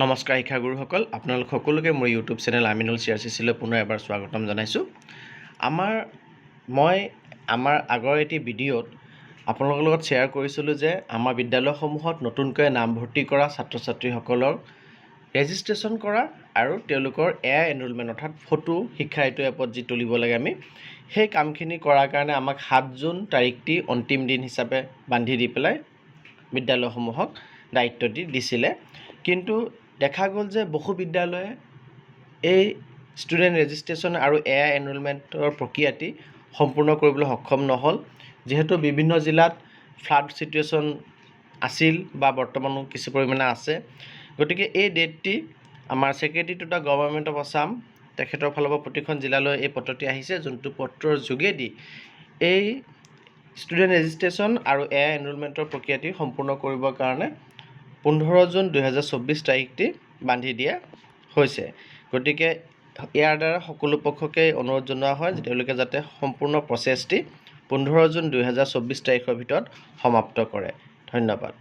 নমস্কাৰ শিক্ষাগুৰুসকল, আপোনালোক সকলোকে মোৰ ইউটিউব চেনেল আমিনুল চিআৰচিচিলৈ পুনৰ এবাৰ স্বাগতম জনাইছোঁ। মই আমাৰ আগৰ এটি ভিডিঅ'ত আপোনালোকৰ লগত শ্বেয়াৰ কৰিছিলোঁ যে আমাৰ বিদ্যালয়সমূহত নতুনকৈ নামভৰ্তি কৰা ছাত্ৰ ছাত্ৰীসকলক ৰেজিষ্ট্ৰেশ্যন কৰা আৰু তেওঁলোকৰ এনৰোলমেণ্ট অৰ্থাৎ ফটো শিক্ষা এইটো এপত যি তুলিব লাগে আমি সেই কামখিনি কৰাৰ কাৰণে আমাক 7 জুন তাৰিখটি অন্তিম দিন হিচাপে বান্ধি দি পেলাই বিদ্যালয়সমূহক দায়িত্ব দিছিলে। কিন্তু দেখা গ'ল যে বহু বিদ্যালয়ে এই ষ্টুডেণ্ট ৰেজিষ্ট্ৰেশ্যন আৰু এনৰোলমেণ্টৰ প্ৰক্ৰিয়াটি সম্পূৰ্ণ কৰিবলৈ সক্ষম নহ'ল, যিহেতু বিভিন্ন জিলাত ফ্লাড ছিটুৱেশ্যন আছিল বা বৰ্তমানো কিছু পৰিমাণে আছে। গতিকে এই ডেটটি আমাৰ secretary to the government of Assam তেখেতৰ ফালৰ পৰা প্ৰতিখন জিলালৈ এই পত্ৰটি আহিছে, যোনটো পত্ৰৰ যোগেদি এই ষ্টুডেণ্ট ৰেজিষ্ট্ৰেশ্যন আৰু এনৰোলমেণ্টৰ প্ৰক্ৰিয়াটি সম্পূৰ্ণ কৰিবৰ কাৰণে 15 জুন 2024 তাৰিখটি বান্ধি দিয়া হৈছে। গতিকে ইয়াৰ দ্বাৰা সকলো পক্ষকে অনুৰোধ জনোৱা হয় যে তেওঁলোকে যাতে সম্পূৰ্ণ প্ৰচেছটি 15 জুন 2024 তাৰিখৰ ভিতৰত সমাপ্ত কৰে। ধন্যবাদ।